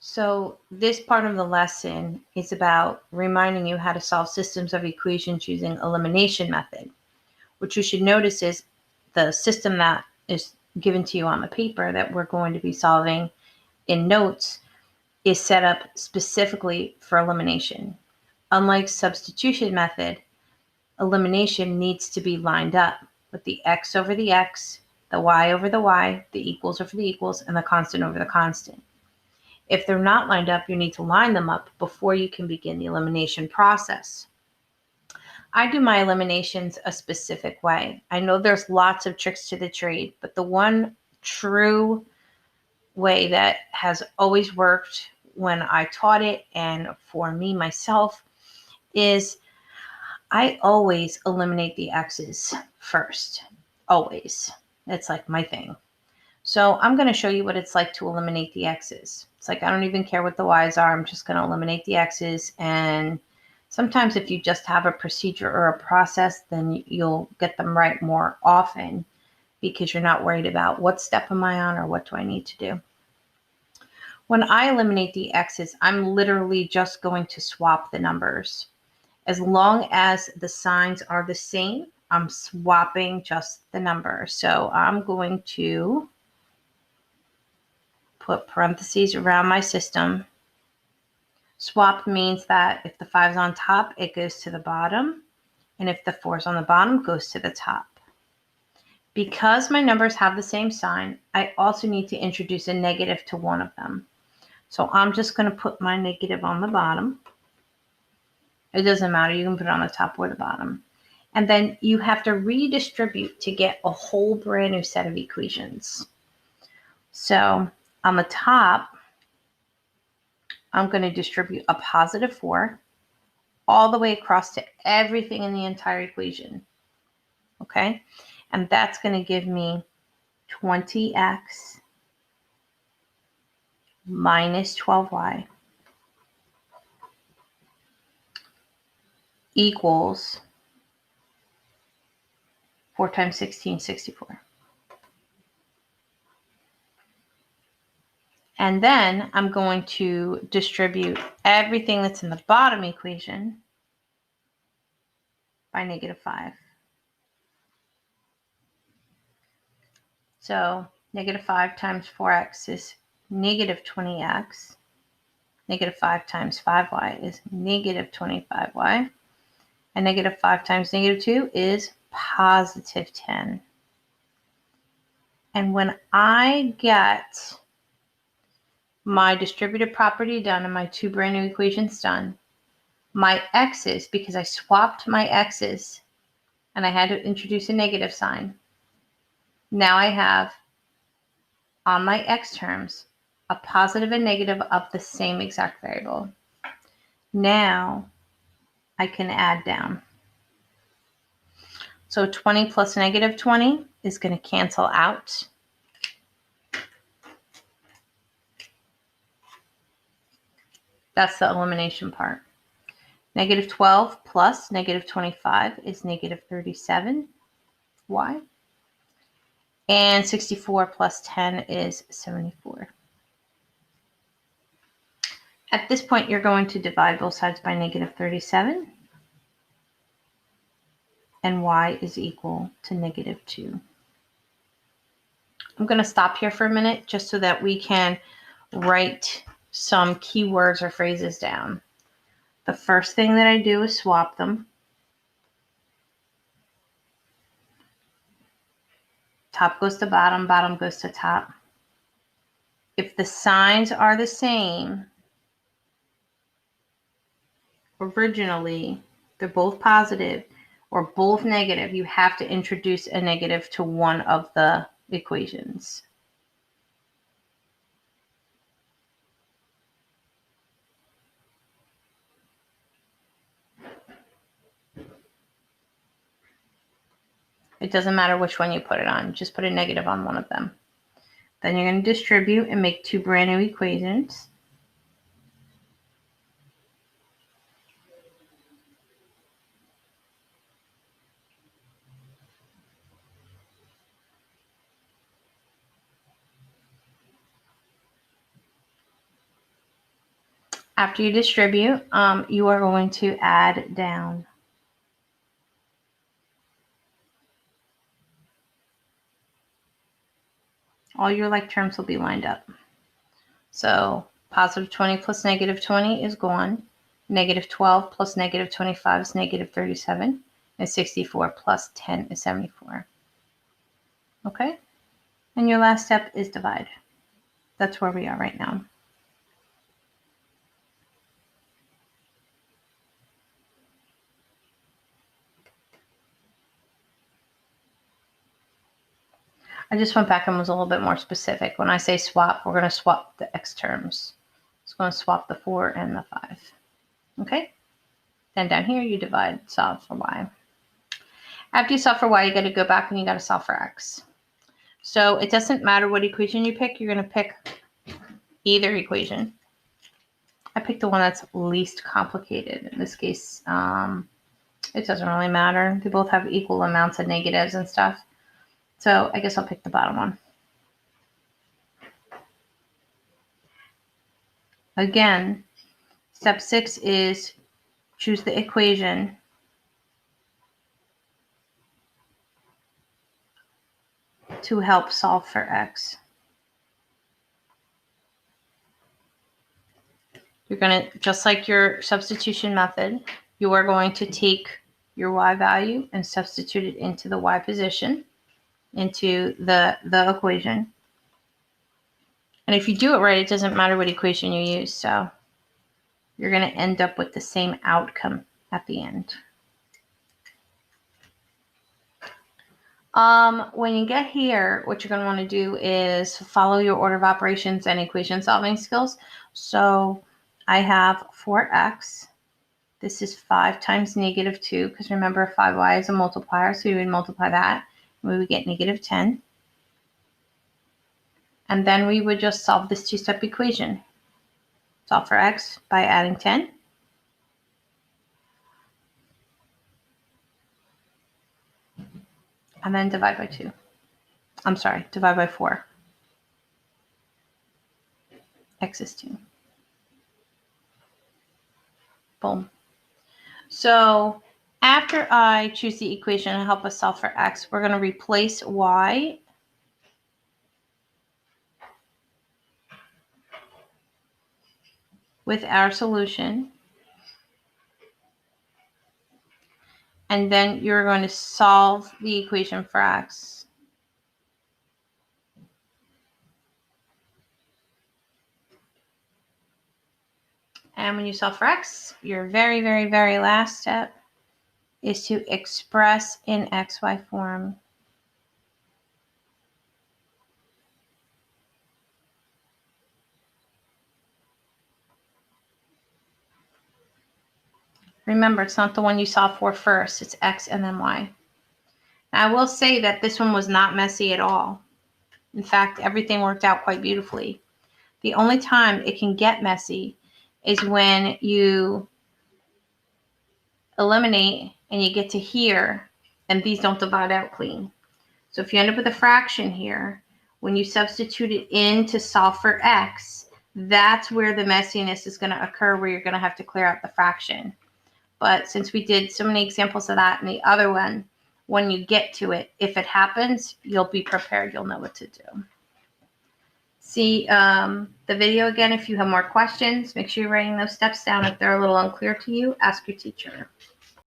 So this part of the lesson is about reminding you how to solve systems of equations using elimination method. What you should notice is the system that is given to you on the paper that we're going to be solving in notes is set up specifically for elimination. Unlike substitution method, elimination needs to be lined up with the x over the x, the y over the y, the equals over the equals, and the constant over the constant. If they're not lined up, you need to line them up before you can begin the elimination process. I do my eliminations a specific way. I know there's lots of tricks to the trade, but the one true way that has always worked when I taught it and for me myself is I always eliminate the x's first. Always. It's like my thing. So I'm going to show you what it's like to eliminate the x's. It's like I don't even care what the y's are. I'm just going to eliminate the x's. And sometimes if you just have a procedure or a process, then you'll get them right more often because you're not worried about what step am I on or what do I need to do. When I eliminate the x's, I'm literally just going to swap the numbers. As long as the signs are the same, I'm swapping just the numbers. So I'm going to put parentheses around my system. Swap means that if the 5 is on top, it goes to the bottom. And if the 4 is on the bottom, it goes to the top. Because my numbers have the same sign, I also need to introduce a negative to one of them. So I'm just going to put my negative on the bottom. It doesn't matter. You can put it on the top or the bottom. And then you have to redistribute to get a whole brand new set of equations. So on the top, I'm going to distribute a positive 4 all the way across to everything in the entire equation. Okay? And that's going to give me 20x minus 12y equals 4 times 16, 64. And then I'm going to distribute everything that's in the bottom equation by negative 5. So negative 5 times 4x is negative 20x. Negative 5 times 5y is negative 25y. And negative 5 times negative 2 is positive 10. And when I get my distributive property done and my 2 brand new equations done, my x's, because I swapped my x's and I had to introduce a negative sign, now I have on my x terms a positive and negative of the same exact variable. Now I can add down. So 20 plus negative 20 is going to cancel out. That's the elimination part. Negative 12 plus negative 25 is negative 37y. And 64 plus 10 is 74. At this point, you're going to divide both sides by negative 37. And y is equal to negative 2. I'm going to stop here for a minute just so that we can write some keywords or phrases down. The first thing that I do is swap them. Top goes to bottom, bottom goes to top. If the signs are the same, originally, they're both positive or both negative, you have to introduce a negative to one of the equations. It doesn't matter which one you put it on, just put a negative on one of them. Then you're going to distribute and make 2 brand new equations. After you distribute, you are going to add down. All your like terms will be lined up. So positive 20 plus negative 20 is gone. Negative 12 plus negative 25 is negative 37. And 64 plus 10 is 74. Okay? And your last step is divide. That's where we are right now. I just went back and was a little bit more specific. When I say swap, we're going to swap the x terms. It's going to swap the 4 and the 5. Okay? Then down here, you divide, solve for y. After you solve for y, you got to go back and you got to solve for x. So it doesn't matter what equation you pick. You're going to pick either equation. I picked the one that's least complicated. In this case, it doesn't really matter. They both have equal amounts of negatives and stuff. So I guess I'll pick the bottom one. Again, step 6 is choose the equation to help solve for x. You're going to, just like your substitution method, you are going to take your y value and substitute it into the y position, into the equation. And if you do it right, it doesn't matter what equation you use. So you're going to end up with the same outcome at the end. When you get here, what you're going to want to do is follow your order of operations and equation solving skills. So I have 4x. This is 5 times negative 2, because remember 5y is a multiplier, so we would multiply that, and we would get negative 10. And then we would just solve this two-step equation. Solve for x by adding 10. And then divide by 2. I'm sorry, divide by 4. X is 2. Boom. So after I choose the equation to help us solve for x, we're going to replace y with our solution. And then you're going to solve the equation for x. And when you solve for x, your very, very, very last step is to express in xy form. Remember, it's not the one you solved for first. It's x and then y. Now, I will say that this one was not messy at all. In fact, everything worked out quite beautifully. The only time it can get messy is when you eliminate and you get to here, and these don't divide out clean. So if you end up with a fraction here, when you substitute it in to solve for x, that's where the messiness is going to occur, where you're going to have to clear out the fraction. But since we did so many examples of that in the other one, when you get to it, if it happens, you'll be prepared. You'll know what to do. See the video again if you have more questions. Make sure you're writing those steps down. If they're a little unclear to you, ask your teacher.